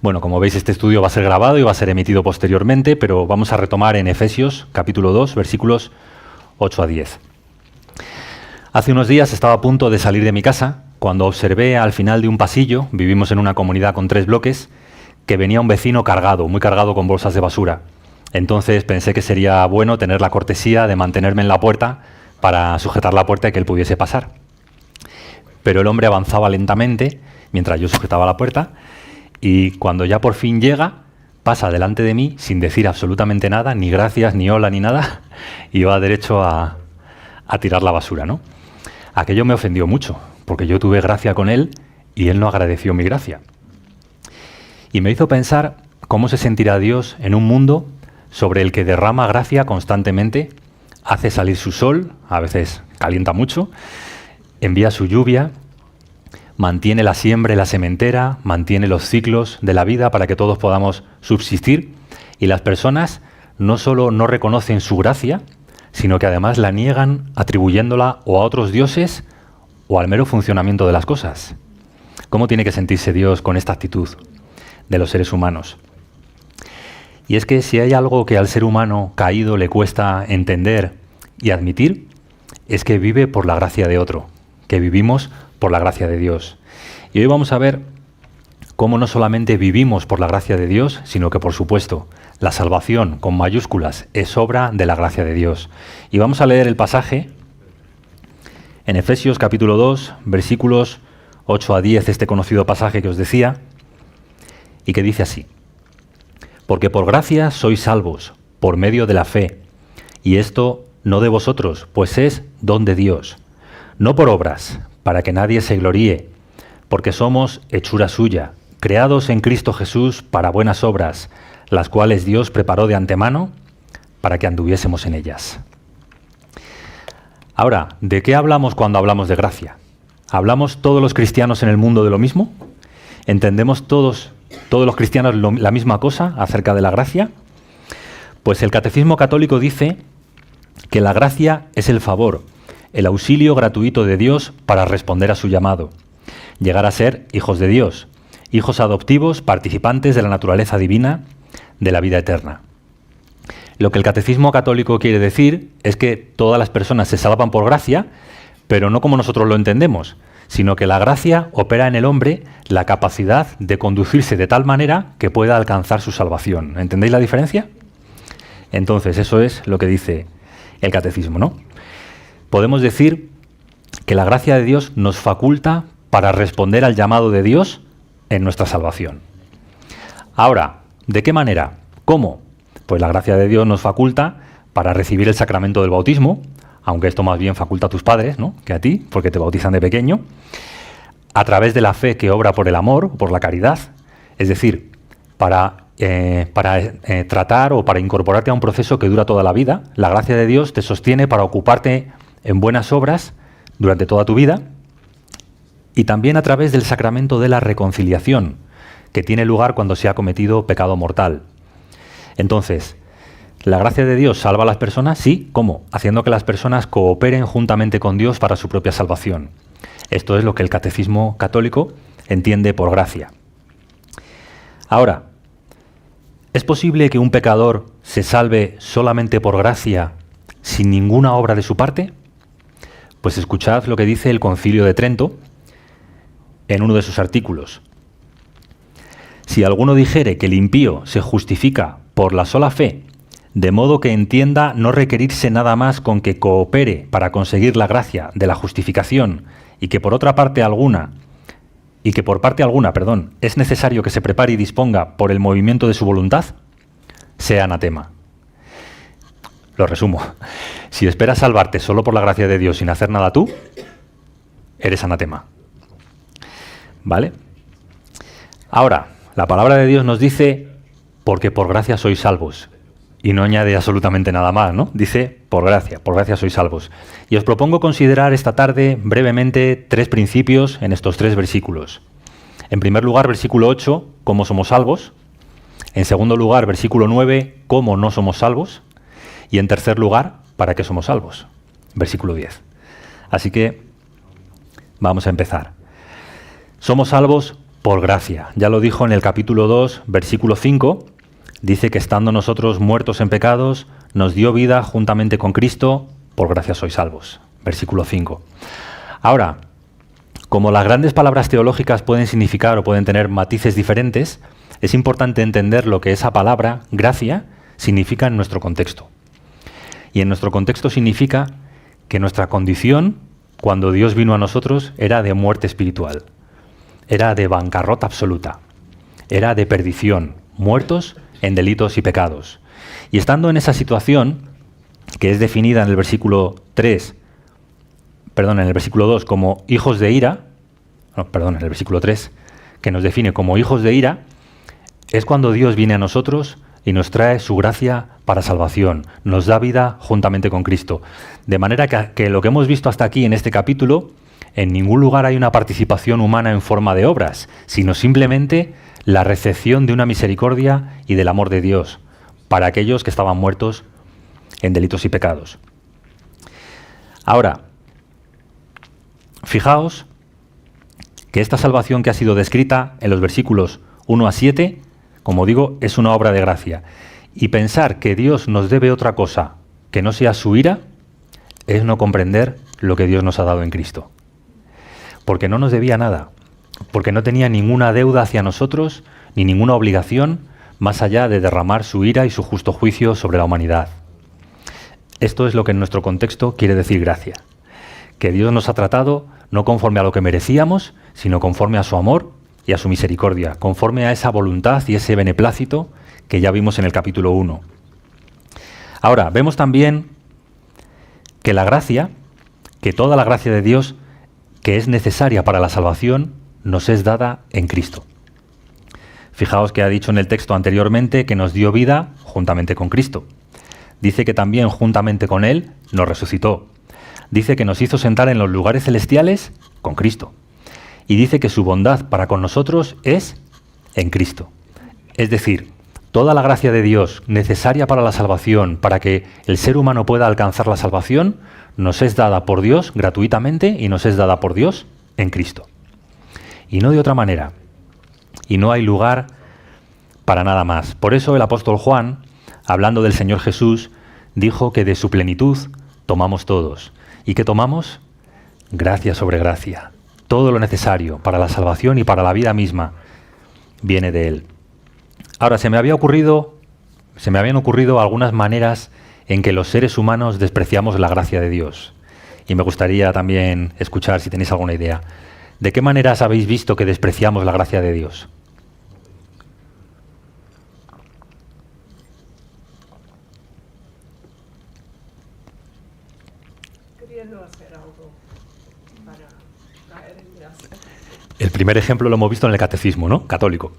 Bueno, como veis, este estudio va a ser grabado y va a ser emitido posteriormente, pero vamos a retomar en Efesios, capítulo 2, versículos 8 a 10. Hace unos días estaba a punto de salir de mi casa cuando observé al final de un pasillo, vivimos en una comunidad con 3 bloques, que venía un vecino cargado, muy cargado con bolsas de basura. Entonces pensé que sería bueno tener la cortesía de mantenerme en la puerta para sujetar la puerta y que él pudiese pasar. Pero el hombre avanzaba lentamente mientras yo sujetaba la puerta y cuando ya por fin llega, pasa delante de mí sin decir absolutamente nada, ni gracias, ni hola, ni nada, y va derecho a tirar la basura, ¿no? Aquello me ofendió mucho, porque yo tuve gracia con él y él no agradeció mi gracia. Y me hizo pensar cómo se sentirá Dios en un mundo sobre el que derrama gracia constantemente, hace salir su sol, a veces calienta mucho, envía su lluvia, mantiene la siembra y la sementera, mantiene los ciclos de la vida para que todos podamos subsistir, y las personas no solo no reconocen su gracia, sino que además la niegan atribuyéndola o a otros dioses o al mero funcionamiento de las cosas. ¿Cómo tiene que sentirse Dios con esta actitud de los seres humanos? Y es que si hay algo que al ser humano caído le cuesta entender y admitir, es que vive por la gracia de otro, que vivimos por la gracia de Dios. Y hoy vamos a ver cómo no solamente vivimos por la gracia de Dios, sino que, por supuesto, la salvación con mayúsculas es obra de la gracia de Dios. Y vamos a leer el pasaje en Efesios capítulo 2, versículos 8 a 10, este conocido pasaje que os decía, y que dice así: Porque por gracia sois salvos, por medio de la fe, y esto no de vosotros, pues es don de Dios, no por obras, para que nadie se gloríe, porque somos hechura suya, creados en Cristo Jesús para buenas obras, las cuales Dios preparó de antemano para que anduviésemos en ellas. Ahora, ¿de qué hablamos cuando hablamos de gracia? ¿Hablamos todos los cristianos en el mundo de lo mismo? ¿Entendemos todos los cristianos la misma cosa acerca de la gracia? Pues el Catecismo Católico dice que la gracia es el favor, el auxilio gratuito de Dios para responder a su llamado, llegar a ser hijos de Dios, hijos adoptivos, participantes de la naturaleza divina, de la vida eterna. Lo que el Catecismo Católico quiere decir es que todas las personas se salvan por gracia, pero no como nosotros lo entendemos, sino que la gracia opera en el hombre la capacidad de conducirse de tal manera que pueda alcanzar su salvación. ¿Entendéis la diferencia? Entonces, eso es lo que dice el Catecismo, ¿no? Podemos decir que la gracia de Dios nos faculta para responder al llamado de Dios en nuestra salvación. Ahora, ¿de qué manera? ¿Cómo? Pues la gracia de Dios nos faculta para recibir el sacramento del bautismo, aunque esto más bien faculta a tus padres, ¿no?, que a ti, porque te bautizan de pequeño, a través de la fe que obra por el amor, por la caridad, es decir, para tratar o para incorporarte a un proceso que dura toda la vida. La gracia de Dios te sostiene para ocuparte en buenas obras durante toda tu vida, y también a través del sacramento de la reconciliación, que tiene lugar cuando se ha cometido pecado mortal. Entonces, ¿la gracia de Dios salva a las personas? Sí. ¿Cómo? Haciendo que las personas cooperen juntamente con Dios para su propia salvación. Esto es lo que el Catecismo Católico entiende por gracia. Ahora, ¿es posible que un pecador se salve solamente por gracia, sin ninguna obra de su parte? Pues escuchad lo que dice el Concilio de Trento en uno de sus artículos. Si alguno dijere que el impío se justifica por la sola fe, de modo que entienda no requerirse nada más con que coopere para conseguir la gracia de la justificación, y que por parte alguna, es necesario que se prepare y disponga por el movimiento de su voluntad, sea anatema. Lo resumo. Si esperas salvarte solo por la gracia de Dios sin hacer nada tú, eres anatema. ¿Vale? Ahora, la palabra de Dios nos dice, porque por gracia sois salvos. Y no añade absolutamente nada más, ¿no? Dice, por gracia sois salvos. Y os propongo considerar esta tarde brevemente 3 principios en estos 3 versículos. En primer lugar, versículo 8, cómo somos salvos. En segundo lugar, versículo 9, cómo no somos salvos. Y en tercer lugar, para qué somos salvos. Versículo 10. Así que vamos a empezar. Somos salvos por gracia. Ya lo dijo en el capítulo 2, versículo 5, dice que estando nosotros muertos en pecados, nos dio vida juntamente con Cristo, por gracia sois salvos. Versículo 5. Ahora, como las grandes palabras teológicas pueden significar o pueden tener matices diferentes, es importante entender lo que esa palabra, gracia, significa en nuestro contexto. Y en nuestro contexto significa que nuestra condición, cuando Dios vino a nosotros, era de muerte espiritual, era de bancarrota absoluta, era de perdición, muertos en delitos y pecados. Y estando en esa situación, que es definida en el versículo 2 como hijos de ira, en el versículo 3, que nos define como hijos de ira, es cuando Dios viene a nosotros y nos trae su gracia para salvación, nos da vida juntamente con Cristo. De manera que lo que hemos visto hasta aquí en este capítulo, en ningún lugar hay una participación humana en forma de obras, sino simplemente la recepción de una misericordia y del amor de Dios para aquellos que estaban muertos en delitos y pecados. Ahora, fijaos que esta salvación que ha sido descrita en los versículos 1 a 7, como digo, es una obra de gracia. Y pensar que Dios nos debe otra cosa que no sea su ira es no comprender lo que Dios nos ha dado en Cristo. Porque no nos debía nada, porque no tenía ninguna deuda hacia nosotros, ni ninguna obligación, más allá de derramar su ira y su justo juicio sobre la humanidad. Esto es lo que en nuestro contexto quiere decir gracia. Que Dios nos ha tratado no conforme a lo que merecíamos, sino conforme a su amor y a su misericordia, conforme a esa voluntad y ese beneplácito que ya vimos en el capítulo 1. Ahora, vemos también que la gracia, que toda la gracia de Dios que es necesaria para la salvación, nos es dada en Cristo. Fijaos que ha dicho en el texto anteriormente que nos dio vida juntamente con Cristo. Dice que también juntamente con Él nos resucitó. Dice que nos hizo sentar en los lugares celestiales con Cristo. Y dice que su bondad para con nosotros es en Cristo. Es decir, toda la gracia de Dios necesaria para la salvación, para que el ser humano pueda alcanzar la salvación, nos es dada por Dios gratuitamente y nos es dada por Dios en Cristo. Y no de otra manera. Y no hay lugar para nada más. Por eso el apóstol Juan, hablando del Señor Jesús, dijo que de su plenitud tomamos todos. ¿Y qué tomamos? Gracia sobre gracia. Todo lo necesario para la salvación y para la vida misma viene de Él. Ahora, se me habían ocurrido algunas maneras en que los seres humanos despreciamos la gracia de Dios. Y me gustaría también escuchar si tenéis alguna idea. ¿De qué maneras habéis visto que despreciamos la gracia de Dios? Queriendo hacer algo para caer en gracia. El primer ejemplo lo hemos visto en el catecismo, ¿no? Católico.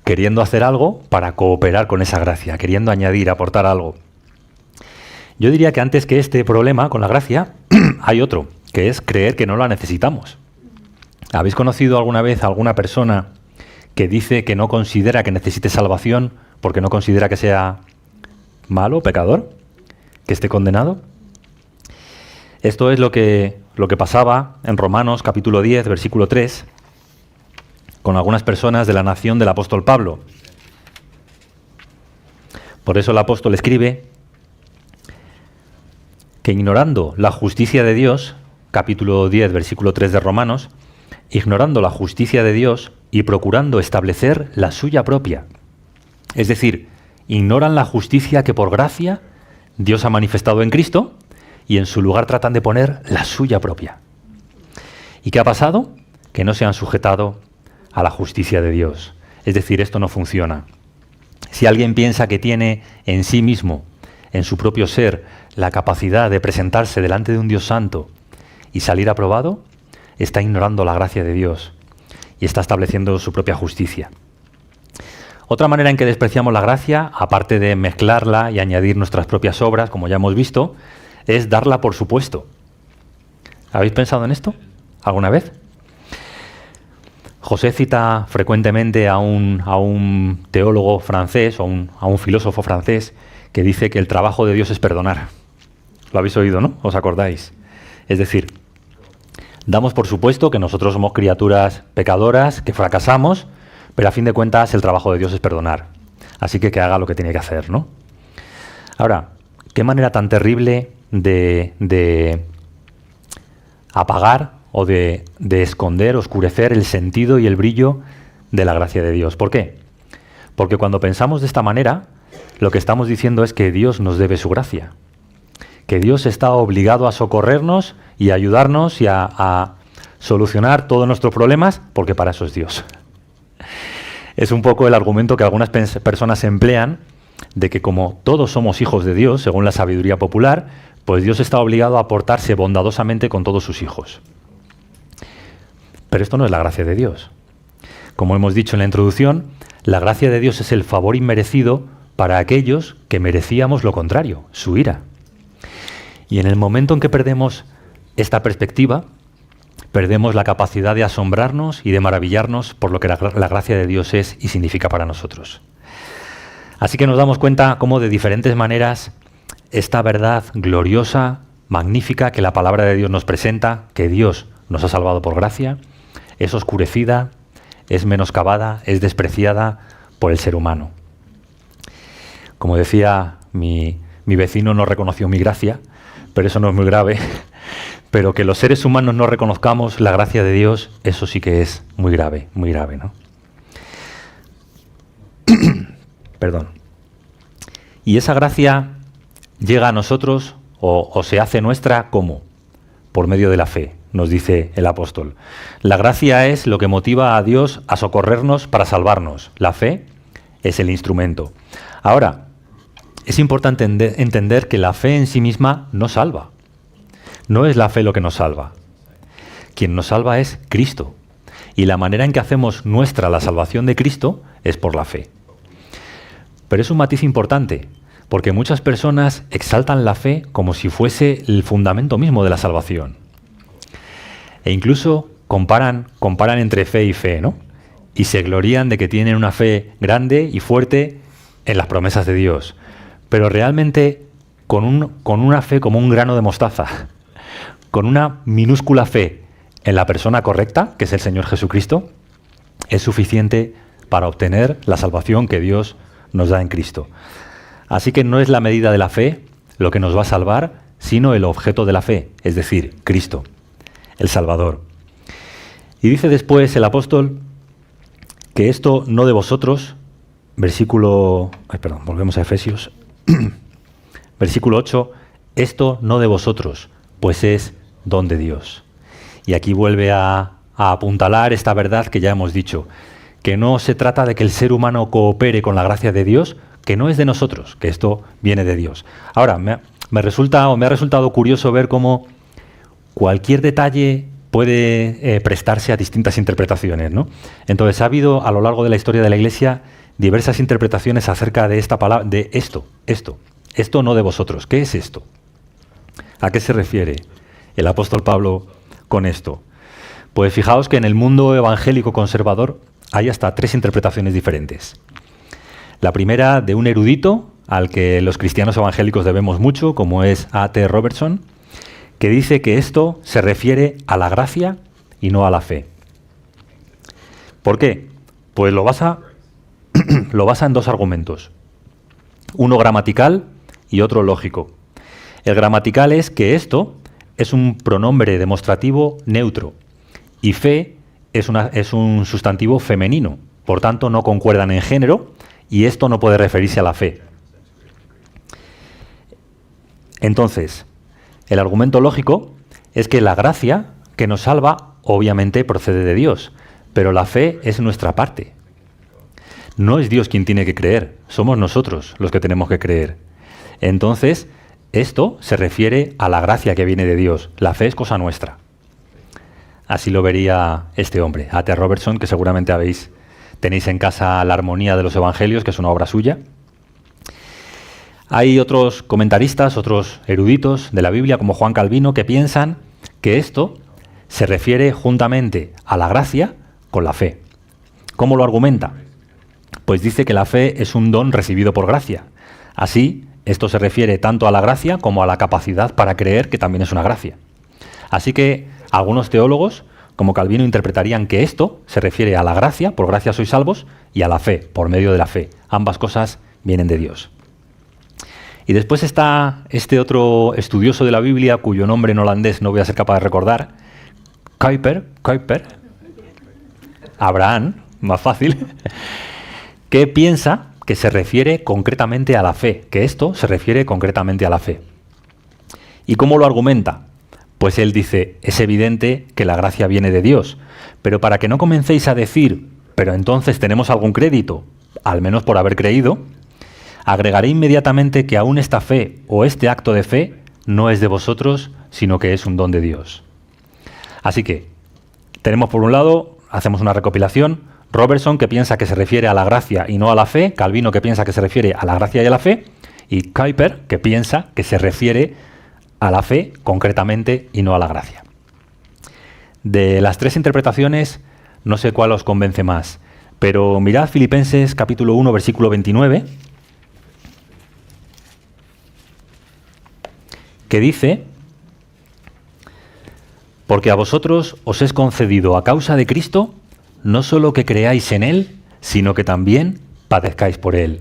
Queriendo hacer algo para cooperar con esa gracia, queriendo añadir, aportar algo. Yo diría que antes que este problema con la gracia, hay otro, que es creer que no la necesitamos. ¿Habéis conocido alguna vez a alguna persona que dice que no considera que necesite salvación porque no considera que sea malo, pecador, que esté condenado? Esto es lo que pasaba en Romanos capítulo 10, versículo 3, con algunas personas de la nación del apóstol Pablo. Por eso el apóstol escribe que ignorando la justicia de Dios, capítulo 10, versículo 3 de Romanos, ignorando la justicia de Dios y procurando establecer la suya propia. Es decir, ignoran la justicia que por gracia Dios ha manifestado en Cristo y en su lugar tratan de poner la suya propia. ¿Y qué ha pasado? Que no se han sujetado a la justicia de Dios. Es decir, esto no funciona. Si alguien piensa que tiene en sí mismo, en su propio ser, la capacidad de presentarse delante de un Dios santo y salir aprobado, está ignorando la gracia de Dios y está estableciendo su propia justicia. Otra manera en que despreciamos la gracia, aparte de mezclarla y añadir nuestras propias obras, como ya hemos visto, es darla por supuesto. ¿Habéis pensado en esto alguna vez? José cita frecuentemente a un teólogo francés o a un filósofo francés que dice que el trabajo de Dios es perdonar. Lo habéis oído, ¿no? ¿Os acordáis? Es decir, Damos por supuesto que nosotros somos criaturas pecadoras, que fracasamos, pero a fin de cuentas el trabajo de Dios es perdonar. Así que haga lo que tiene que hacer, ¿no? Ahora, qué manera tan terrible de apagar o de esconder, oscurecer el sentido y el brillo de la gracia de Dios. ¿Por qué? Porque cuando pensamos de esta manera, lo que estamos diciendo es que Dios nos debe su gracia. Que Dios está obligado a socorrernos y a ayudarnos y a solucionar todos nuestros problemas, porque para eso es Dios. Es un poco el argumento que algunas personas emplean de que como todos somos hijos de Dios, según la sabiduría popular, pues Dios está obligado a portarse bondadosamente con todos sus hijos. Pero esto no es la gracia de Dios. Como hemos dicho en la introducción, la gracia de Dios es el favor inmerecido para aquellos que merecíamos lo contrario, su ira. Y en el momento en que perdemos esta perspectiva, perdemos la capacidad de asombrarnos y de maravillarnos por lo que la gracia de Dios es y significa para nosotros. Así que nos damos cuenta cómo de diferentes maneras esta verdad gloriosa, magnífica, que la palabra de Dios nos presenta, que Dios nos ha salvado por gracia, es oscurecida, es menoscabada, es despreciada por el ser humano. Como decía, mi vecino no reconoció mi gracia, pero eso no es muy grave. Pero que los seres humanos no reconozcamos la gracia de Dios, eso sí que es muy grave, ¿no? Perdón. Y esa gracia llega a nosotros o se hace nuestra, ¿cómo? Por medio de la fe, nos dice el apóstol. La gracia es lo que motiva a Dios a socorrernos para salvarnos. La fe es el instrumento. Ahora, es importante entender que la fe en sí misma no salva. No es la fe lo que nos salva. Quien nos salva es Cristo. Y la manera en que hacemos nuestra la salvación de Cristo es por la fe. Pero es un matiz importante, porque muchas personas exaltan la fe como si fuese el fundamento mismo de la salvación. E incluso comparan entre fe y fe, ¿no? Y se glorían de que tienen una fe grande y fuerte en las promesas de Dios. Pero realmente con una fe como un grano de mostaza, con una minúscula fe en la persona correcta, que es el Señor Jesucristo, es suficiente para obtener la salvación que Dios nos da en Cristo. Así que no es la medida de la fe lo que nos va a salvar, sino el objeto de la fe, es decir, Cristo, el Salvador. Y dice después el apóstol que esto no de vosotros, volvemos a Efesios, versículo 8, esto no de vosotros, pues es don de Dios. Y aquí vuelve a apuntalar esta verdad que ya hemos dicho, que no se trata de que el ser humano coopere con la gracia de Dios, que no es de nosotros, que esto viene de Dios. Ahora, me ha resultado curioso ver cómo cualquier detalle puede prestarse a distintas interpretaciones, ¿no? Entonces ha habido a lo largo de la historia de la Iglesia diversas interpretaciones acerca de esta palabra, de esto no de vosotros. ¿Qué es esto? ¿A qué se refiere el apóstol Pablo con esto? Pues fijaos que en el mundo evangélico conservador hay hasta 3 interpretaciones diferentes. La primera de un erudito al que los cristianos evangélicos debemos mucho, como es A.T. Robertson, que dice que esto se refiere a la gracia y no a la fe. ¿Por qué? Pues lo basa en 2 argumentos. Uno gramatical y otro lógico. El gramatical es que esto es un pronombre demostrativo neutro y fe es un sustantivo femenino. Por tanto, no concuerdan en género y esto no puede referirse a la fe. Entonces, el argumento lógico es que la gracia que nos salva obviamente procede de Dios, pero la fe es nuestra parte. No es Dios quien tiene que creer, somos nosotros los que tenemos que creer. Entonces, esto se refiere a la gracia que viene de Dios. La fe es cosa nuestra. Así lo vería este hombre, A.T. Robertson, que seguramente tenéis en casa La Armonía de los Evangelios, que es una obra suya. Hay otros comentaristas, otros eruditos de la Biblia, como Juan Calvino, que piensan que esto se refiere juntamente a la gracia con la fe. ¿Cómo lo argumenta? Pues dice que la fe es un don recibido por gracia. Así, esto se refiere tanto a la gracia como a la capacidad para creer, que también es una gracia. Así que Algunos teólogos, como Calvino, interpretarían que esto se refiere a la gracia, por gracia sois salvos, y a la fe, por medio de la fe. Ambas cosas vienen de Dios. Y después está este otro estudioso de la Biblia, cuyo nombre en holandés no voy a ser capaz de recordar, Kuyper, Abraham, más fácil, que piensa que se refiere concretamente a la fe, que esto se refiere concretamente a la fe. ¿Y cómo lo argumenta? Pues él dice, es evidente que la gracia viene de Dios, pero para que no comencéis a decir, pero entonces tenemos algún crédito, al menos por haber creído, agregaré inmediatamente que aún esta fe o este acto de fe no es de vosotros, sino que es un don de Dios. Así que, tenemos por un lado, hacemos una recopilación, Robertson que piensa que se refiere a la gracia y no a la fe, Calvino que piensa que se refiere a la gracia y a la fe, y Kuyper que piensa que se refiere a la fe concretamente y no a la gracia. De las tres interpretaciones, no sé cuál os convence más, pero mirad Filipenses capítulo 1, versículo 29, que dice, porque a vosotros os es concedido a causa de Cristo, no solo que creáis en Él, sino que también padezcáis por Él.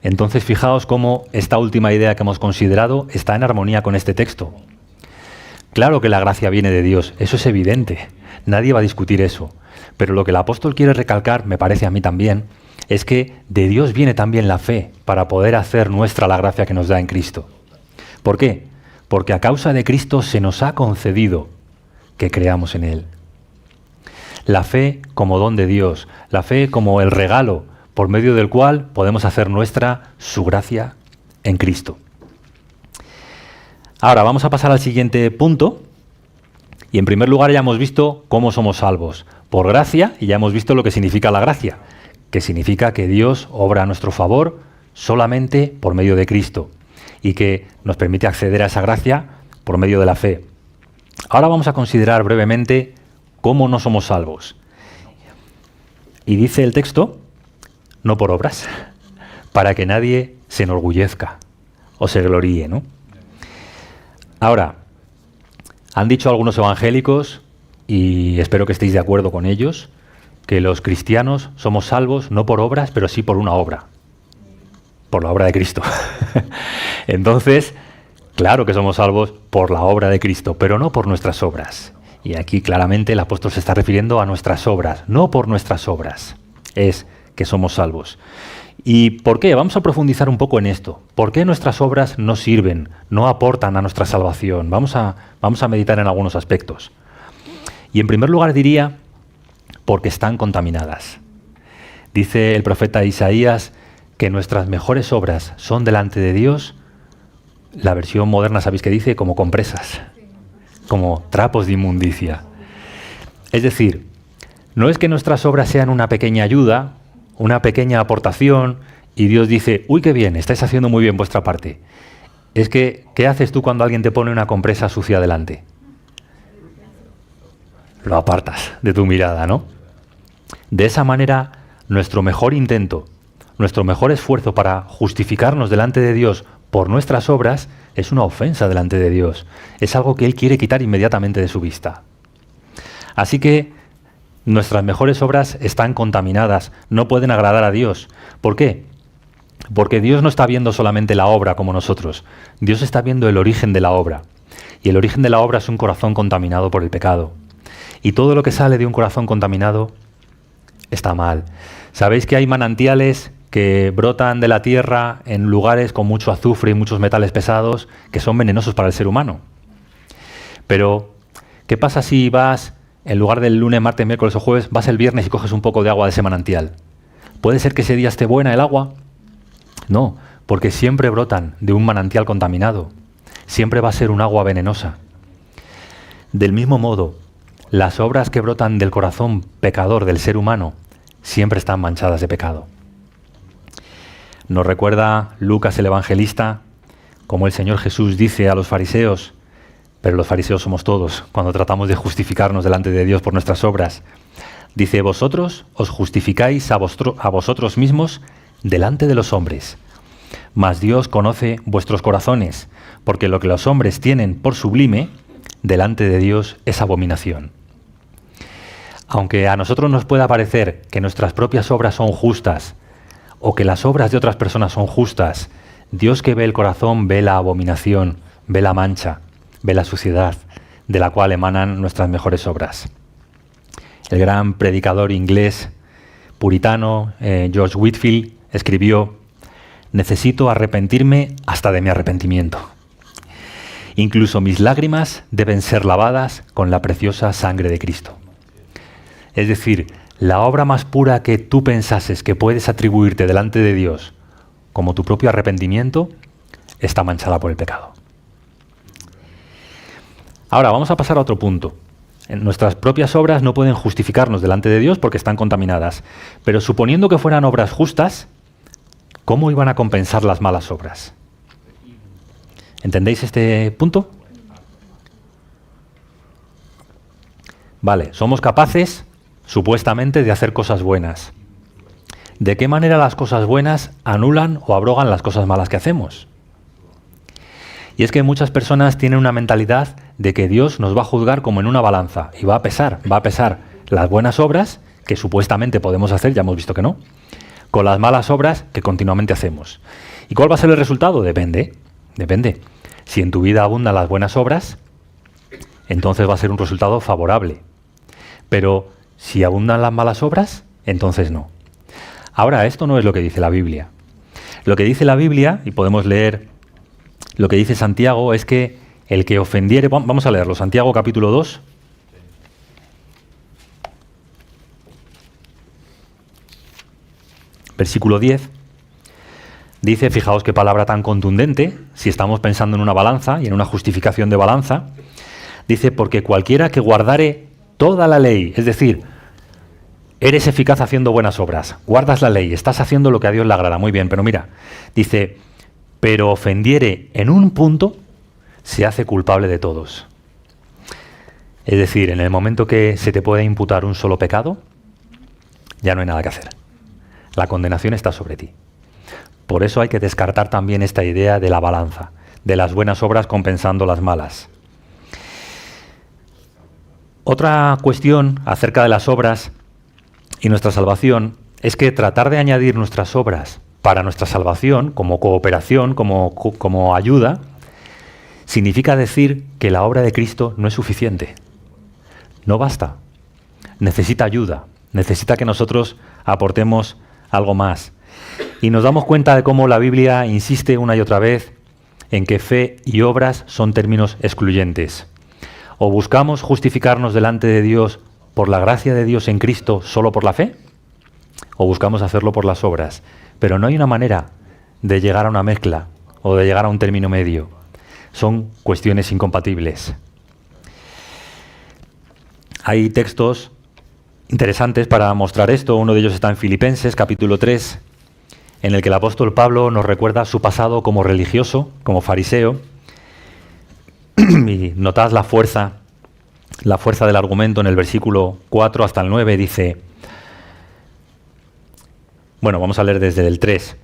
Entonces fijaos cómo esta última idea que hemos considerado está en armonía con este texto. Claro que la gracia viene de Dios, eso es evidente, nadie va a discutir eso. Pero lo que el apóstol quiere recalcar, me parece a mí también, es que de Dios viene también la fe para poder hacer nuestra la gracia que nos da en Cristo. ¿Por qué? Porque a causa de Cristo se nos ha concedido que creamos en Él. La fe como don de Dios, la fe como el regalo por medio del cual podemos hacer nuestra su gracia en Cristo. Ahora vamos a pasar al siguiente punto. Y en primer lugar ya hemos visto cómo somos salvos. Por gracia, y ya hemos visto lo que significa la gracia, que significa que Dios obra a nuestro favor solamente por medio de Cristo y que nos permite acceder a esa gracia por medio de la fe. Ahora vamos a considerar brevemente cómo no somos salvos. Y dice el texto, no por obras, para que nadie se enorgullezca o se gloríe, ¿no? Ahora, han dicho algunos evangélicos, y espero que estéis de acuerdo con ellos, que los cristianos somos salvos no por obras, pero sí por una obra, por la obra de Cristo. Entonces, claro que somos salvos por la obra de Cristo, pero no por nuestras obras. Y aquí claramente el apóstol se está refiriendo a nuestras obras, no por nuestras obras. Es que somos salvos. ¿Y por qué? Vamos a profundizar un poco en esto. ¿Por qué nuestras obras no sirven, no aportan a nuestra salvación? Vamos a meditar en algunos aspectos. Y en primer lugar diría, porque están contaminadas. Dice el profeta Isaías que nuestras mejores obras son delante de Dios, la versión moderna, ¿sabéis qué dice? Como compresas, como trapos de inmundicia. Es decir, no es que nuestras obras sean una pequeña ayuda, una pequeña aportación, y Dios dice, uy, qué bien, estáis haciendo muy bien vuestra parte. Es que, ¿qué haces tú cuando alguien te pone una compresa sucia delante? Lo apartas de tu mirada, ¿no? De esa manera, nuestro mejor intento, nuestro mejor esfuerzo para justificarnos delante de Dios por nuestras obras es una ofensa delante de Dios. Es algo que Él quiere quitar inmediatamente de su vista. Así que nuestras mejores obras están contaminadas, no pueden agradar a Dios. ¿Por qué? Porque Dios no está viendo solamente la obra como nosotros. Dios está viendo el origen de la obra. Y el origen de la obra es un corazón contaminado por el pecado. Y todo lo que sale de un corazón contaminado está mal. ¿Sabéis que hay manantiales que brotan de la tierra en lugares con mucho azufre y muchos metales pesados que son venenosos para el ser humano? Pero, ¿qué pasa si vas, en lugar del lunes, martes, miércoles o jueves, vas el viernes y coges un poco de agua de ese manantial? ¿Puede ser que ese día esté buena el agua? No, porque siempre brotan de un manantial contaminado. Siempre va a ser un agua venenosa. Del mismo modo, las obras que brotan del corazón pecador del ser humano siempre están manchadas de pecado. Nos recuerda Lucas el evangelista, como el Señor Jesús dice a los fariseos, pero los fariseos somos todos, cuando tratamos de justificarnos delante de Dios por nuestras obras. Dice, vosotros os justificáis a vosotros mismos delante de los hombres, mas Dios conoce vuestros corazones, porque lo que los hombres tienen por sublime, delante de Dios es abominación. Aunque a nosotros nos pueda parecer que nuestras propias obras son justas o que las obras de otras personas son justas, Dios que ve el corazón ve la abominación, ve la mancha, ve la suciedad de la cual emanan nuestras mejores obras. El gran predicador inglés puritano George Whitefield escribió: «Necesito arrepentirme hasta de mi arrepentimiento. Incluso mis lágrimas deben ser lavadas con la preciosa sangre de Cristo». Es decir, la obra más pura que tú pensases que puedes atribuirte delante de Dios, como tu propio arrepentimiento, está manchada por el pecado. Ahora, vamos a pasar a otro punto. Nuestras propias obras no pueden justificarnos delante de Dios porque están contaminadas. Pero suponiendo que fueran obras justas, ¿cómo iban a compensar las malas obras? ¿Entendéis este punto? Vale, somos capaces, supuestamente, de hacer cosas buenas. ¿De qué manera las cosas buenas anulan o abrogan las cosas malas que hacemos? Y es que muchas personas tienen una mentalidad de que Dios nos va a juzgar como en una balanza y va a pesar las buenas obras que supuestamente podemos hacer, ya hemos visto que no, con las malas obras que continuamente hacemos. ¿Y cuál va a ser el resultado? Depende. Si en tu vida abundan las buenas obras, entonces va a ser un resultado favorable. Pero si abundan las malas obras, entonces no. Ahora, esto no es lo que dice la Biblia. Lo que dice la Biblia, y podemos leer lo que dice Santiago, es que el que ofendiere... Vamos a leerlo, Santiago capítulo 2. Versículo 10. Dice, fijaos qué palabra tan contundente, si estamos pensando en una balanza y en una justificación de balanza. Dice, porque cualquiera que guardare toda la ley, es decir, eres eficaz haciendo buenas obras, guardas la ley, estás haciendo lo que a Dios le agrada, muy bien, pero mira, dice, pero ofendiere en un punto, se hace culpable de todos. Es decir, en el momento que se te puede imputar un solo pecado, ya no hay nada que hacer. La condenación está sobre ti. Por eso hay que descartar también esta idea de la balanza, de las buenas obras compensando las malas. Otra cuestión acerca de las obras y nuestra salvación es que tratar de añadir nuestras obras para nuestra salvación, como cooperación, como ayuda, significa decir que la obra de Cristo no es suficiente. No basta. Necesita ayuda. Necesita que nosotros aportemos algo más. Y nos damos cuenta de cómo la Biblia insiste una y otra vez en que fe y obras son términos excluyentes. O buscamos justificarnos delante de Dios por la gracia de Dios en Cristo solo por la fe, o buscamos hacerlo por las obras. Pero no hay una manera de llegar a una mezcla o de llegar a un término medio. Son cuestiones incompatibles. Hay textos interesantes para mostrar esto. Uno de ellos está en Filipenses, capítulo 3, en el que el apóstol Pablo nos recuerda su pasado como religioso, como fariseo. Y notad la fuerza del argumento en el versículo 4 hasta el 9, dice... Bueno, vamos a leer desde el 3.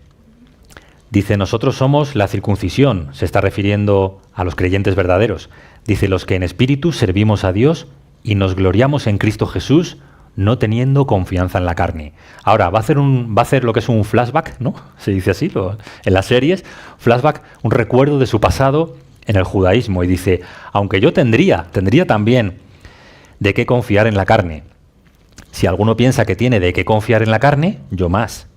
Dice, nosotros somos la circuncisión, se está refiriendo a los creyentes verdaderos. Dice, los que en espíritu servimos a Dios y nos gloriamos en Cristo Jesús, no teniendo confianza en la carne. Ahora, va a hacer lo que es un flashback, ¿no? Se dice así, en las series, flashback, un recuerdo de su pasado en el judaísmo. Y dice, aunque yo tendría también de qué confiar en la carne. Si alguno piensa que tiene de qué confiar en la carne, yo más.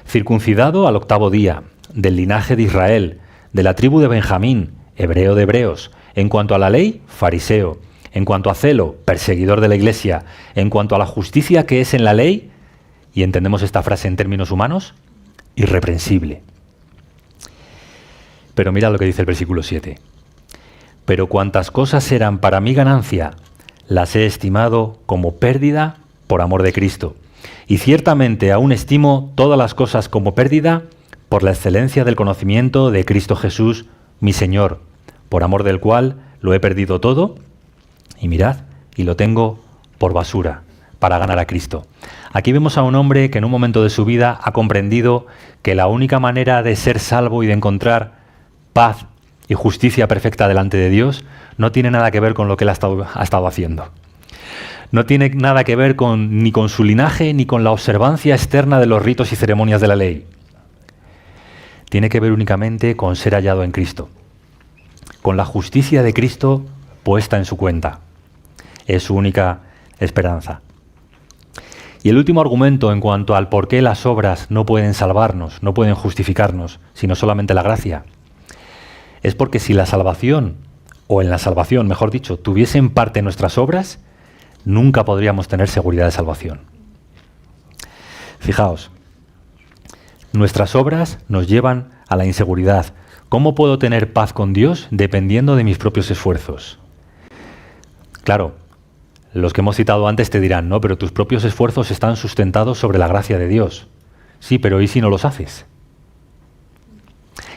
Circuncidado al 8º día, del linaje de Israel, de la tribu de Benjamín, hebreo de hebreos. En cuanto a la ley, fariseo. En cuanto a celo, perseguidor de la iglesia. En cuanto a la justicia que es en la ley, y entendemos esta frase en términos humanos, irreprensible. Pero mira lo que dice el versículo 7. Pero cuantas cosas eran para mi ganancia, las he estimado como pérdida por amor de Cristo. Y ciertamente aún estimo todas las cosas como pérdida por la excelencia del conocimiento de Cristo Jesús, mi Señor, por amor del cual lo he perdido todo, y mirad, y lo tengo por basura, para ganar a Cristo. Aquí vemos a un hombre que en un momento de su vida ha comprendido que la única manera de ser salvo y de encontrar paz y justicia perfecta delante de Dios no tiene nada que ver con lo que Él ha estado haciendo. No tiene nada que ver ni con su linaje ni con la observancia externa de los ritos y ceremonias de la ley. Tiene que ver únicamente con ser hallado en Cristo, con la justicia de Cristo puesta en su cuenta. Es su única esperanza. Y el último argumento en cuanto al por qué las obras no pueden salvarnos, no pueden justificarnos, sino solamente la gracia, es porque si la salvación, o en la salvación, mejor dicho, tuviesen parte nuestras obras, nunca podríamos tener seguridad de salvación. Fijaos, nuestras obras nos llevan a la inseguridad. ¿Cómo puedo tener paz con Dios dependiendo de mis propios esfuerzos? Claro, los que hemos citado antes te dirán, no, pero tus propios esfuerzos están sustentados sobre la gracia de Dios. Sí, pero ¿y si no los haces?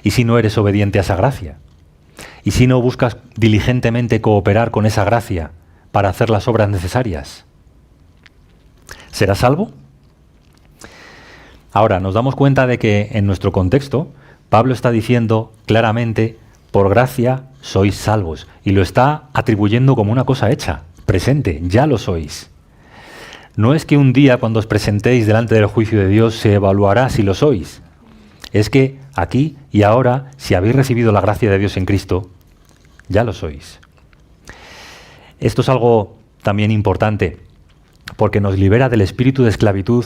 ¿Y si no eres obediente a esa gracia? ¿Y si no buscas diligentemente cooperar con esa gracia para hacer las obras necesarias? ¿Serás salvo? Ahora, nos damos cuenta de que en nuestro contexto, Pablo está diciendo claramente, por gracia sois salvos, y lo está atribuyendo como una cosa hecha, presente, ya lo sois. No es que un día cuando os presentéis delante del juicio de Dios se evaluará si lo sois. Es que aquí y ahora, si habéis recibido la gracia de Dios en Cristo, ya lo sois. Esto es algo también importante, porque nos libera del espíritu de esclavitud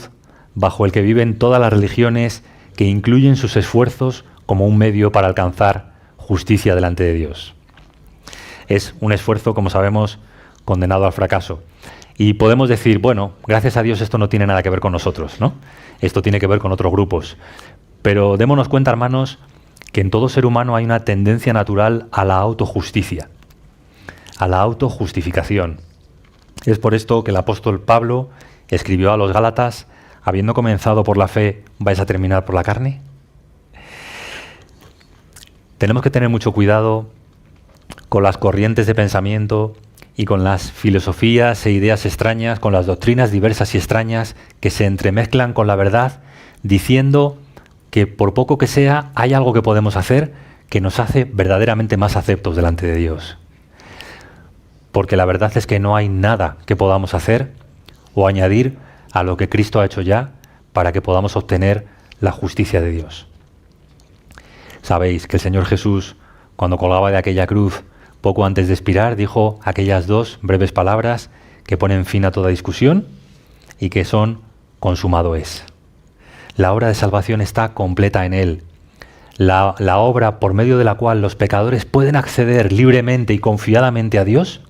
bajo el que viven todas las religiones que incluyen sus esfuerzos como un medio para alcanzar justicia delante de Dios. Es un esfuerzo, como sabemos, condenado al fracaso. Y podemos decir, bueno, gracias a Dios esto no tiene nada que ver con nosotros, ¿no? Esto tiene que ver con otros grupos. Pero démonos cuenta, hermanos, que en todo ser humano hay una tendencia natural a la autojusticia, a la autojustificación. Es por esto que el apóstol Pablo escribió a los Gálatas, habiendo comenzado por la fe, ¿vais a terminar por la carne? Tenemos que tener mucho cuidado con las corrientes de pensamiento y con las filosofías e ideas extrañas, con las doctrinas diversas y extrañas que se entremezclan con la verdad, diciendo que por poco que sea, hay algo que podemos hacer que nos hace verdaderamente más aceptos delante de Dios. Porque la verdad es que no hay nada que podamos hacer o añadir a lo que Cristo ha hecho ya para que podamos obtener la justicia de Dios. Sabéis que el Señor Jesús, cuando colgaba de aquella cruz, poco antes de expirar, dijo aquellas dos breves palabras que ponen fin a toda discusión y que son: consumado es. La obra de salvación está completa en Él. La obra por medio de la cual los pecadores pueden acceder libremente y confiadamente a Dios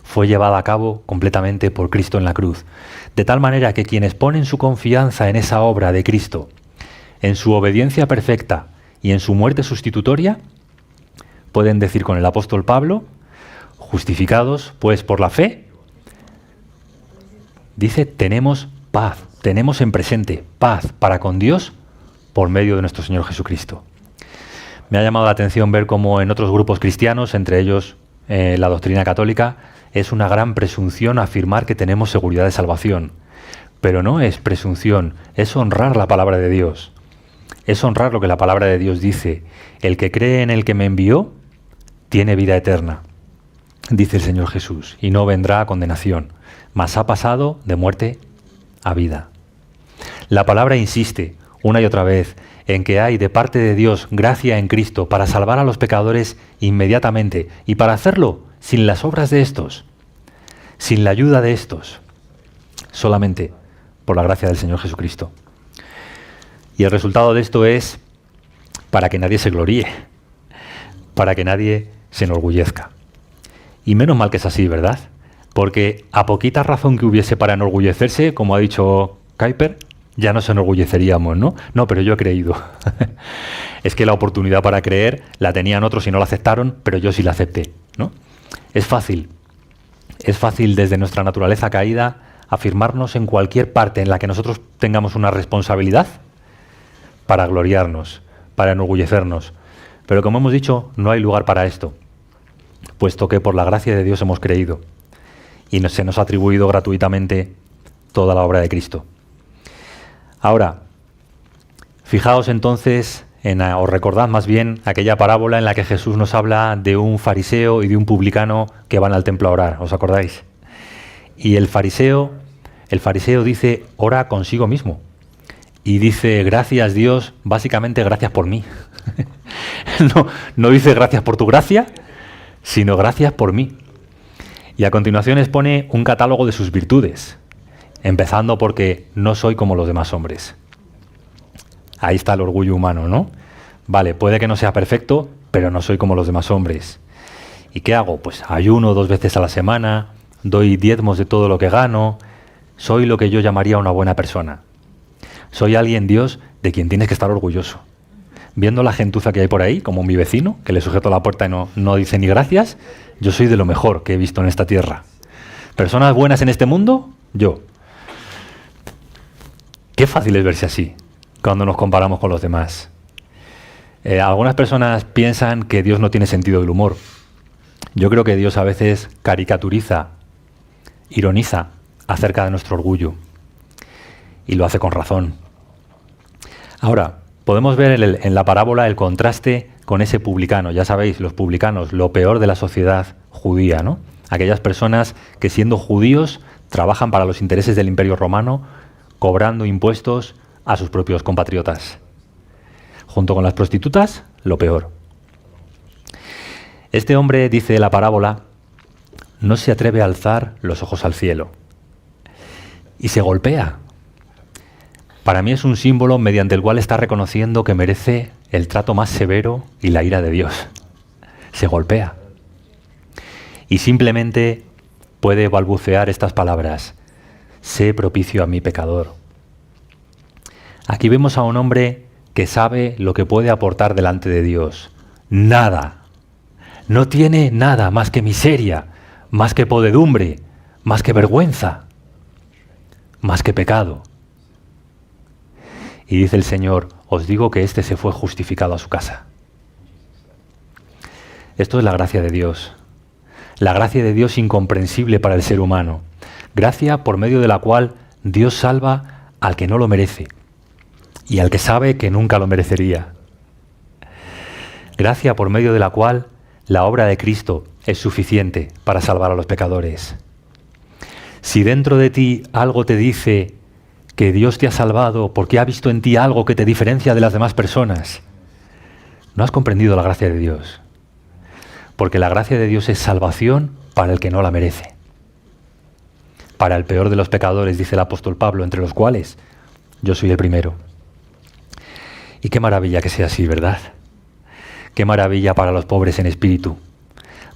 fue llevada a cabo completamente por Cristo en la cruz. De tal manera que quienes ponen su confianza en esa obra de Cristo, en su obediencia perfecta y en su muerte sustitutoria, pueden decir con el apóstol Pablo, justificados pues por la fe, dice, tenemos paz, tenemos en presente paz para con Dios por medio de nuestro Señor Jesucristo. Me ha llamado la atención ver cómo en otros grupos cristianos, entre ellos la doctrina católica, es una gran presunción afirmar que tenemos seguridad de salvación. Pero no es presunción, es honrar la palabra de Dios. Es honrar lo que la palabra de Dios dice. El que cree en el que me envió, tiene vida eterna, dice el Señor Jesús, y no vendrá a condenación, mas ha pasado de muerte a vida. La palabra insiste una y otra vez en que hay de parte de Dios gracia en Cristo para salvar a los pecadores inmediatamente y para hacerlo sin las obras de estos, sin la ayuda de estos, solamente por la gracia del Señor Jesucristo. Y el resultado de esto es para que nadie se gloríe, para que nadie se enorgullezca. Y menos mal que es así, ¿verdad? Porque a poquita razón que hubiese para enorgullecerse, como ha dicho Kuyper, ya nos enorgulleceríamos, ¿no? No, pero yo he creído. Es que la oportunidad para creer la tenían otros y no la aceptaron, pero yo sí la acepté, ¿no? Es fácil desde nuestra naturaleza caída afirmarnos en cualquier parte en la que nosotros tengamos una responsabilidad para gloriarnos, para enorgullecernos. Pero como hemos dicho, no hay lugar para esto, puesto que por la gracia de Dios hemos creído y se nos ha atribuido gratuitamente toda la obra de Cristo. Ahora, fijaos entonces os recordad más bien aquella parábola en la que Jesús nos habla de un fariseo y de un publicano que van al templo a orar, ¿os acordáis? Y el fariseo dice, ora consigo mismo. Y dice, gracias Dios, básicamente gracias por mí. No dice gracias por tu gracia, sino gracias por mí. Y a continuación expone un catálogo de sus virtudes, empezando porque no soy como los demás hombres. Ahí está el orgullo humano, ¿no? Vale, puede que no sea perfecto, pero no soy como los demás hombres. ¿Y qué hago? Pues ayuno 2 veces a la semana, doy diezmos de todo lo que gano, soy lo que yo llamaría una buena persona. Soy alguien, Dios, de quien tienes que estar orgulloso. Viendo la gentuza que hay por ahí, como mi vecino, que le sujeto la puerta y no dice ni gracias, yo soy de lo mejor que he visto en esta tierra. ¿Personas buenas en este mundo? Yo. Qué fácil es verse así cuando nos comparamos con los demás. Algunas personas piensan que Dios no tiene sentido del humor. Yo creo que Dios a veces caricaturiza, ironiza acerca de nuestro orgullo. Y lo hace con razón. Ahora, podemos ver en la parábola el contraste con ese publicano. Ya sabéis, los publicanos, lo peor de la sociedad judía, ¿no? Aquellas personas que siendo judíos trabajan para los intereses del Imperio Romano, cobrando impuestos a sus propios compatriotas. Junto con las prostitutas, lo peor. Este hombre, dice la parábola, no se atreve a alzar los ojos al cielo. Y se golpea. Para mí es un símbolo mediante el cual está reconociendo que merece el trato más severo y la ira de Dios. Se golpea. Y simplemente puede balbucear estas palabras: sé propicio a mi pecador. Aquí vemos a un hombre que sabe lo que puede aportar delante de Dios. Nada. No tiene nada más que miseria, más que podredumbre, más que vergüenza, más que pecado. Y dice el Señor, os digo que éste se fue justificado a su casa. Esto es la gracia de Dios. La gracia de Dios incomprensible para el ser humano. Gracia por medio de la cual Dios salva al que no lo merece y al que sabe que nunca lo merecería. Gracia por medio de la cual la obra de Cristo es suficiente para salvar a los pecadores. Si dentro de ti algo te dice que Dios te ha salvado porque ha visto en ti algo que te diferencia de las demás personas, no has comprendido la gracia de Dios. Porque la gracia de Dios es salvación para el que no la merece. Para el peor de los pecadores, dice el apóstol Pablo, entre los cuales yo soy el primero. Y qué maravilla que sea así, ¿verdad? Qué maravilla para los pobres en espíritu,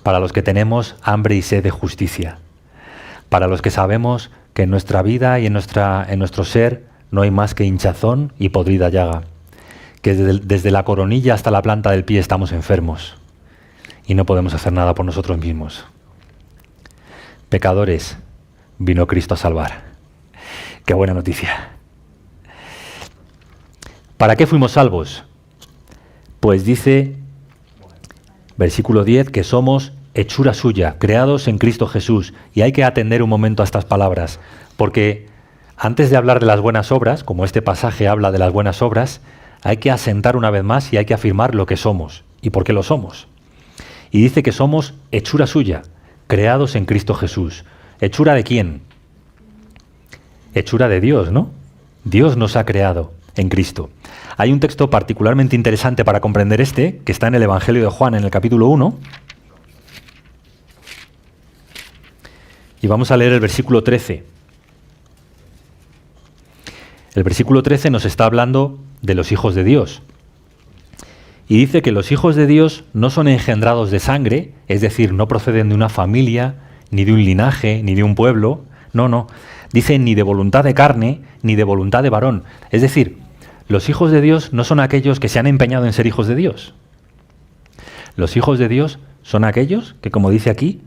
para los que tenemos hambre y sed de justicia, para los que sabemos que en nuestra vida y en nuestro ser no hay más que hinchazón y podrida llaga, que desde la coronilla hasta la planta del pie estamos enfermos y no podemos hacer nada por nosotros mismos. Pecadores, vino Cristo a salvar. Qué buena noticia. ¿Para qué fuimos salvos? Pues dice, versículo 10, que somos hechura suya, creados en Cristo Jesús. Y hay que atender un momento a estas palabras, porque antes de hablar de las buenas obras, como este pasaje habla de las buenas obras, hay que asentar una vez más y hay que afirmar lo que somos y por qué lo somos. Y dice que somos hechura suya, creados en Cristo Jesús. ¿Hechura de quién? Hechura de Dios, ¿no? Dios nos ha creado en Cristo. Hay un texto particularmente interesante para comprender que está en el Evangelio de Juan, en el capítulo 1. Y vamos a leer el versículo 13. El versículo 13 nos está hablando de los hijos de Dios. Y dice que los hijos de Dios no son engendrados de sangre, es decir, no proceden de una familia, ni de un linaje, ni de un pueblo. No. Dice ni de voluntad de carne, ni de voluntad de varón. Es decir, los hijos de Dios no son aquellos que se han empeñado en ser hijos de Dios. Los hijos de Dios son aquellos que, como dice aquí,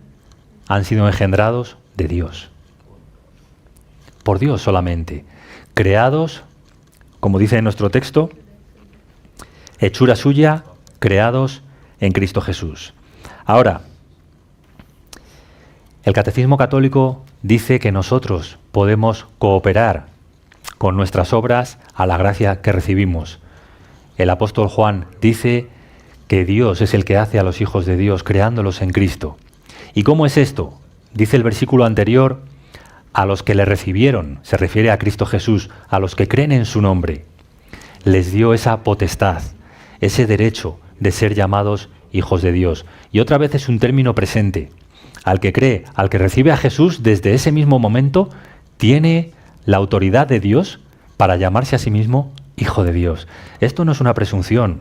han sido engendrados de Dios. Por Dios solamente. Creados, como dice en nuestro texto, hechura suya, creados en Cristo Jesús. Ahora, el Catecismo Católico dice que nosotros podemos cooperar con nuestras obras a la gracia que recibimos. el apóstol Juan dice que Dios es el que hace a los hijos de Dios, creándolos en Cristo. ¿Y cómo es esto? Dice el versículo anterior, a los que le recibieron, se refiere a Cristo Jesús, a los que creen en su nombre, les dio esa potestad, ese derecho de ser llamados hijos de Dios. Y otra vez es un término presente. Al que cree, al que recibe a Jesús, desde ese mismo momento, tiene la autoridad de Dios para llamarse a sí mismo hijo de Dios. Esto no es una presunción.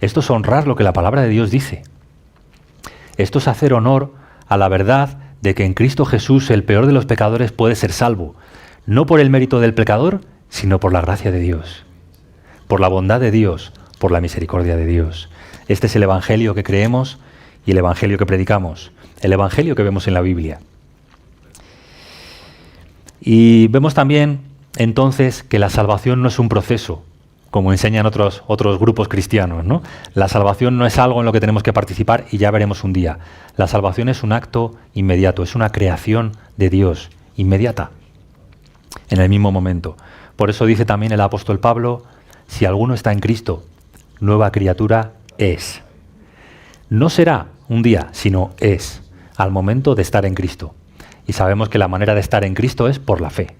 Esto es honrar lo que la palabra de Dios dice. Esto es hacer honor a la verdad de que en Cristo Jesús el peor de los pecadores puede ser salvo, no por el mérito del pecador, sino por la gracia de Dios, por la bondad de Dios, por la misericordia de Dios. Este es el evangelio que creemos y el evangelio que predicamos, el evangelio que vemos en la Biblia. Y vemos también entonces que la salvación no es un proceso, como enseñan otros grupos cristianos, ¿no? La salvación no es algo en lo que tenemos que participar y ya veremos un día. La salvación es un acto inmediato, es una creación de Dios, inmediata, en el mismo momento. Por eso dice también el apóstol Pablo, si alguno está en Cristo, nueva criatura es. No será un día, sino es, al momento de estar en Cristo. Y sabemos que la manera de estar en Cristo es por la fe.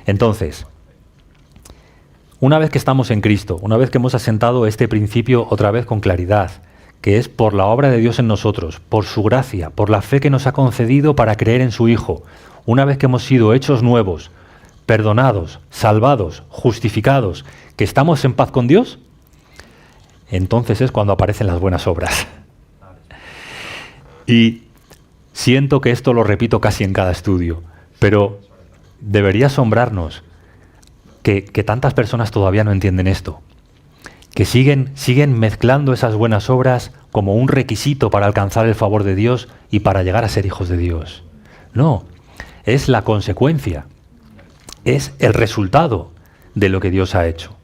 Entonces, una vez que estamos en Cristo, una vez que hemos asentado este principio otra vez con claridad, que es por la obra de Dios en nosotros, por su gracia, por la fe que nos ha concedido para creer en su Hijo, una vez que hemos sido hechos nuevos, perdonados, salvados, justificados, que estamos en paz con Dios, entonces es cuando aparecen las buenas obras. Y siento que esto lo repito casi en cada estudio, pero debería asombrarnos que tantas personas todavía no entienden esto, que siguen mezclando esas buenas obras como un requisito para alcanzar el favor de Dios y para llegar a ser hijos de Dios. No, es la consecuencia, es el resultado de lo que Dios ha hecho.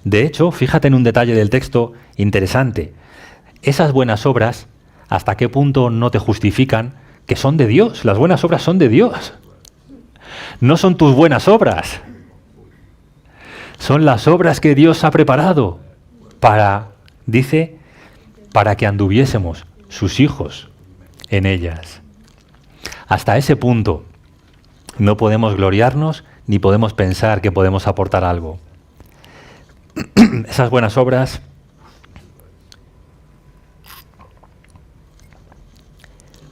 De hecho, fíjate en un detalle del texto interesante. Esas buenas obras, ¿hasta qué punto no te justifican que son de Dios? Las buenas obras son de Dios. No son tus buenas obras. Son las obras que Dios ha preparado para que anduviésemos, sus hijos, en ellas. Hasta ese punto no podemos gloriarnos ni podemos pensar que podemos aportar algo. Esas buenas obras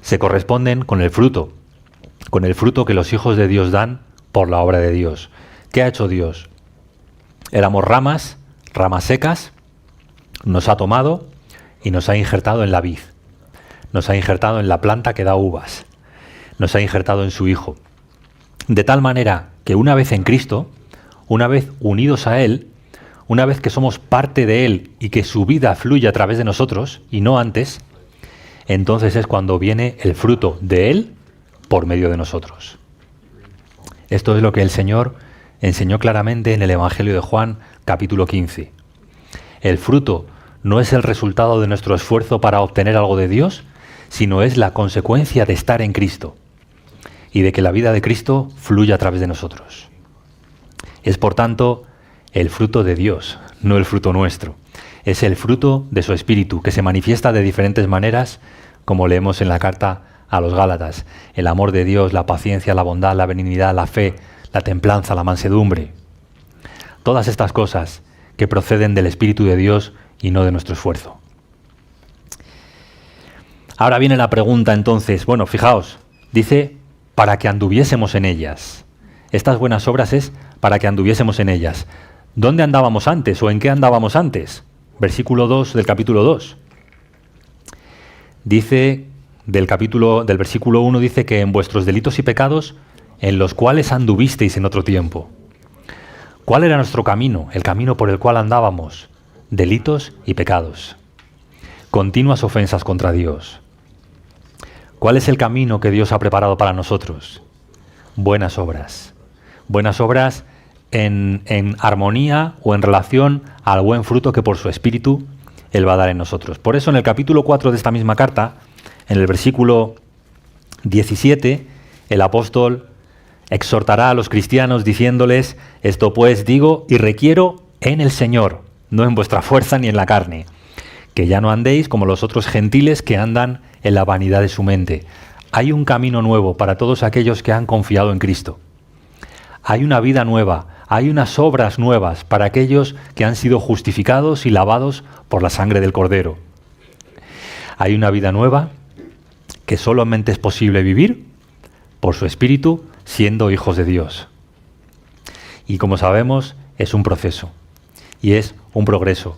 se corresponden con el fruto que los hijos de Dios dan por la obra de Dios. ¿Qué ha hecho Dios? Éramos ramas secas, nos ha tomado y nos ha injertado en la vid. Nos ha injertado en la planta que da uvas. Nos ha injertado en su Hijo. De tal manera que una vez en Cristo, una vez unidos a Él, una vez que somos parte de Él y que su vida fluye a través de nosotros y no antes, entonces es cuando viene el fruto de Él por medio de nosotros. Esto es lo que el Señor enseñó claramente en el Evangelio de Juan, capítulo 15. El fruto no es el resultado de nuestro esfuerzo para obtener algo de Dios, sino es la consecuencia de estar en Cristo y de que la vida de Cristo fluya a través de nosotros. Es, por tanto, el fruto de Dios, no el fruto nuestro. Es el fruto de su Espíritu, que se manifiesta de diferentes maneras, como leemos en la carta a los Gálatas. El amor de Dios, la paciencia, la bondad, la benignidad, la fe, la templanza, la mansedumbre. Todas estas cosas que proceden del Espíritu de Dios y no de nuestro esfuerzo. Ahora viene la pregunta entonces, bueno, fijaos, dice, para que anduviésemos en ellas. Estas buenas obras es para que anduviésemos en ellas. ¿Dónde andábamos antes o en qué andábamos antes? Versículo 2 del capítulo 2. Dice, del versículo 1 dice que en vuestros delitos y pecados, en los cuales anduvisteis en otro tiempo. ¿Cuál era nuestro camino? El camino por el cual andábamos. Delitos y pecados. Continuas ofensas contra Dios. ¿Cuál es el camino que Dios ha preparado para nosotros? Buenas obras. Buenas obras en armonía o en relación al buen fruto que por su Espíritu Él va a dar en nosotros. Por eso en el capítulo 4 de esta misma carta, en el versículo 17, el apóstol exhortará a los cristianos diciéndoles, esto pues digo y requiero en el Señor, no en vuestra fuerza ni en la carne, que ya no andéis como los otros gentiles que andan en la vanidad de su mente. Hay un camino nuevo para todos aquellos que han confiado en Cristo. Hay una vida nueva, hay unas obras nuevas para aquellos que han sido justificados y lavados por la sangre del Cordero. Hay una vida nueva que solamente es posible vivir por su Espíritu siendo hijos de Dios. Y como sabemos, es un proceso y es un progreso.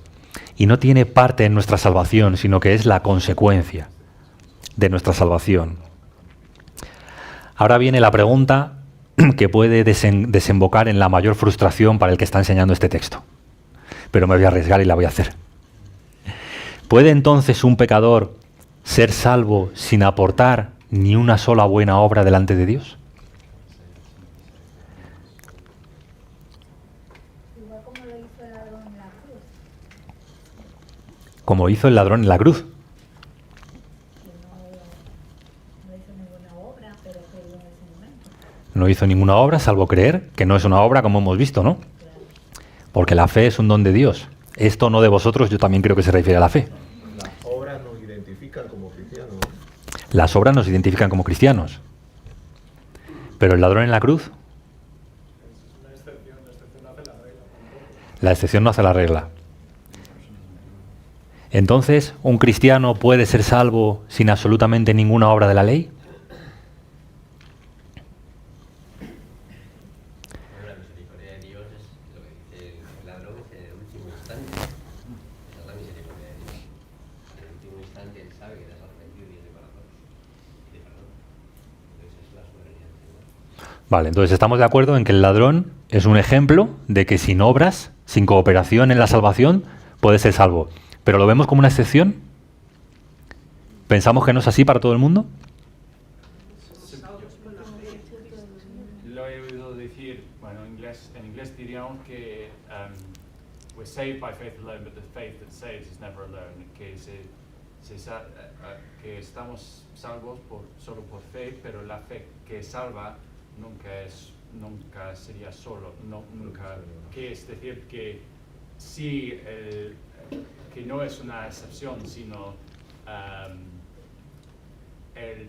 Y no tiene parte en nuestra salvación, sino que es la consecuencia de nuestra salvación. Ahora viene la pregunta que puede desembocar en la mayor frustración para el que está enseñando este texto. Pero me voy a arriesgar y la voy a hacer. ¿Puede entonces un pecador ser salvo sin aportar ni una sola buena obra delante de Dios? Igual como lo hizo el ladrón en la cruz, Como hizo el ladrón en la cruz. que no hizo ninguna obra, pero creyó en ese momento. No hizo ninguna obra salvo creer, que no es una obra como hemos visto, ¿no? Porque la fe es un don de Dios. Esto no de vosotros, yo también creo que se refiere a la fe. Las obras nos identifican como cristianos. Las obras nos identifican como cristianos. Pero el ladrón en la cruz, la excepción no hace la regla. Entonces, ¿un cristiano puede ser salvo sin absolutamente ninguna obra de la ley? La misericordia de Dios es lo que dice el ladrón, es en el último instante. Esa es la misericordia de Dios. En el último instante él sabe que te has arrepentido y es de corazón. Y de perdón. Entonces es la soberanía del Señor. Vale, entonces estamos de acuerdo en que el ladrón es un ejemplo de que sin obras, sin cooperación en la salvación, puede ser salvo. ¿Pero lo vemos como una excepción? ¿Pensamos que no es así para todo el mundo? Lo he oído decir, bueno, en inglés diríamos que we're saved by faith alone, but the faith that saves is never alone. Que estamos salvos solo por fe, pero la fe que salva nunca sería solo, nunca. Que es decir que sí, que no es una excepción, sino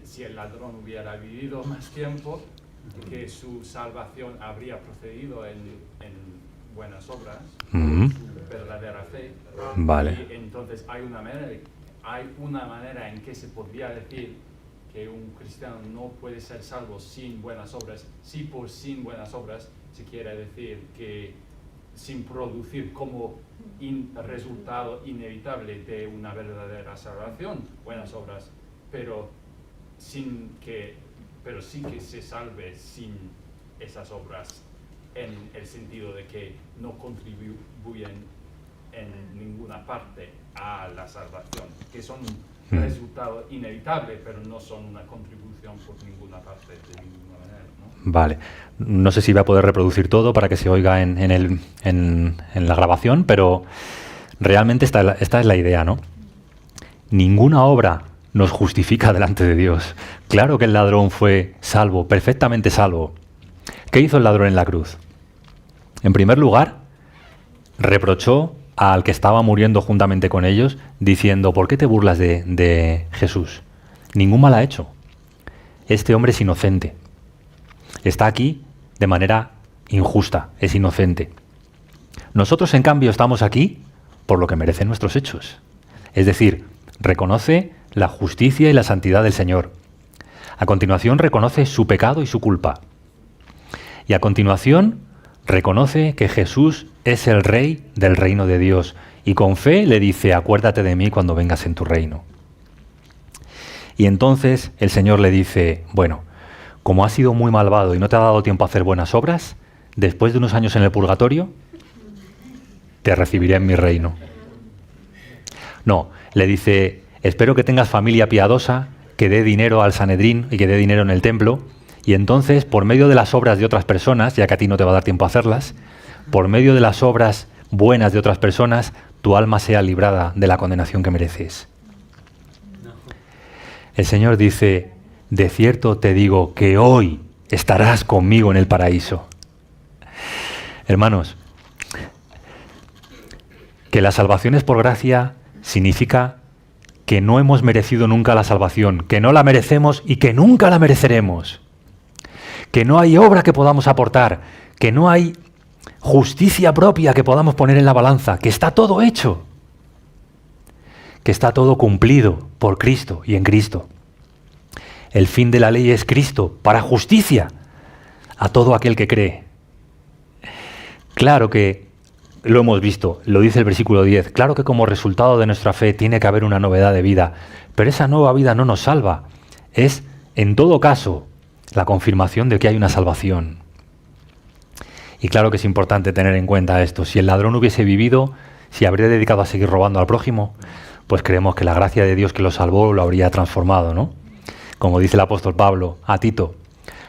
si el ladrón hubiera vivido más tiempo, que su salvación habría procedido en buenas obras, verdadera fe. Vale. Y entonces hay una manera en que se podría decir que un cristiano no puede ser salvo sin buenas obras. Si por sin buenas obras se quiere decir que sin producir como resultado inevitable de una verdadera salvación buenas obras, pero sí que se salve sin esas obras, en el sentido de que no contribuyen en ninguna parte a la salvación, que son un resultado inevitable, pero no son una contribución por ninguna parte de ninguna manera, ¿no? Vale. No sé si voy a poder reproducir todo para que se oiga en la grabación, pero realmente esta es la idea, ¿no? Ninguna obra nos justifica delante de Dios. Claro que el ladrón fue salvo, perfectamente salvo. ¿Qué hizo el ladrón en la cruz? En primer lugar, reprochó al que estaba muriendo juntamente con ellos, diciendo, ¿por qué te burlas de Jesús? Ningún mal ha hecho. Este hombre es inocente. Está aquí de manera injusta, es inocente. Nosotros, en cambio, estamos aquí por lo que merecen nuestros hechos. Es decir, reconoce la justicia y la santidad del Señor. A continuación, reconoce su pecado y su culpa. Y a continuación, reconoce que Jesús es el Rey del reino de Dios. Y con fe le dice, acuérdate de mí cuando vengas en tu reino. Y entonces el Señor le dice, bueno, como has sido muy malvado y no te ha dado tiempo a hacer buenas obras, después de unos años en el purgatorio, te recibiré en mi reino. No, le dice, espero que tengas familia piadosa, que dé dinero al Sanedrín y que dé dinero en el templo, y entonces, por medio de las obras de otras personas, ya que a ti no te va a dar tiempo a hacerlas, por medio de las obras buenas de otras personas, tu alma sea librada de la condenación que mereces. El Señor dice, de cierto te digo que hoy estarás conmigo en el paraíso. Hermanos, Que la salvación es por gracia significa que no hemos merecido nunca la salvación, que no la merecemos y que nunca la mereceremos. Que no hay obra que podamos aportar, que no hay justicia propia que podamos poner en la balanza, que está todo hecho, que está todo cumplido por Cristo y en Cristo. El fin de la ley es Cristo para justicia a todo aquel que cree. Claro que lo hemos visto, lo dice el versículo 10, claro que como resultado de nuestra fe tiene que haber una novedad de vida, pero esa nueva vida no nos salva, es en todo caso la confirmación de que hay una salvación. Y claro que es importante tener en cuenta esto, si el ladrón hubiese vivido, si habría dedicado a seguir robando al prójimo, pues creemos que la gracia de Dios que lo salvó lo habría transformado, ¿no? Como dice el apóstol Pablo a Tito,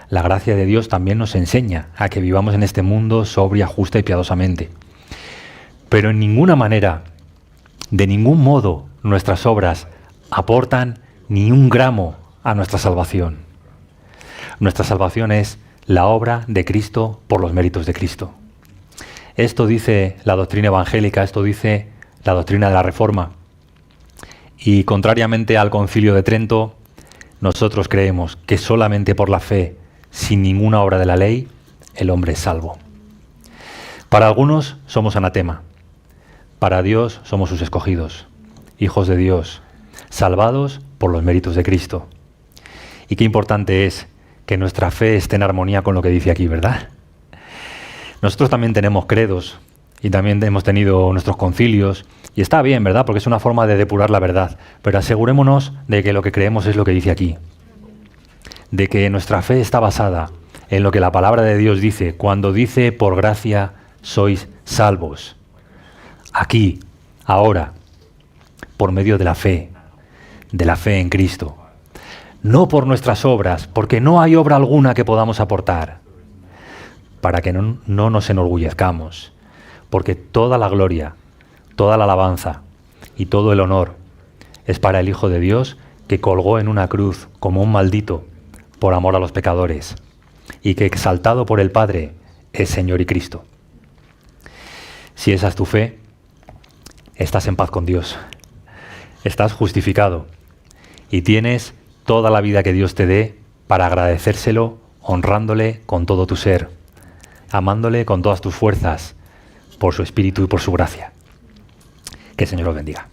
la gracia de Dios también nos enseña a que vivamos en este mundo sobria, justa y piadosamente. Pero en ninguna manera, de ningún modo, nuestras obras aportan ni un gramo a nuestra salvación. Nuestra salvación es la obra de Cristo por los méritos de Cristo. Esto dice la doctrina evangélica, esto dice la doctrina de la Reforma. Y contrariamente al Concilio de Trento, nosotros creemos que solamente por la fe, sin ninguna obra de la ley, el hombre es salvo. Para algunos somos anatema. Para Dios somos sus escogidos, hijos de Dios, salvados por los méritos de Cristo. Y qué importante es que nuestra fe esté en armonía con lo que dice aquí, ¿verdad? Nosotros también tenemos credos y también hemos tenido nuestros concilios y está bien, ¿verdad? Porque es una forma de depurar la verdad, pero asegurémonos de que lo que creemos es lo que dice aquí, de que nuestra fe está basada en lo que la palabra de Dios dice, cuando dice por gracia sois salvos. Aquí, ahora, por medio de la fe en Cristo. No por nuestras obras, porque no hay obra alguna que podamos aportar, para que no nos enorgullezcamos, porque toda la gloria, toda la alabanza y todo el honor es para el Hijo de Dios que colgó en una cruz como un maldito por amor a los pecadores y que exaltado por el Padre es Señor y Cristo. Si esa es tu fe, estás en paz con Dios, estás justificado y tienes toda la vida que Dios te dé para agradecérselo, honrándole con todo tu ser, amándole con todas tus fuerzas, por su Espíritu y por su gracia. Que el Señor los bendiga.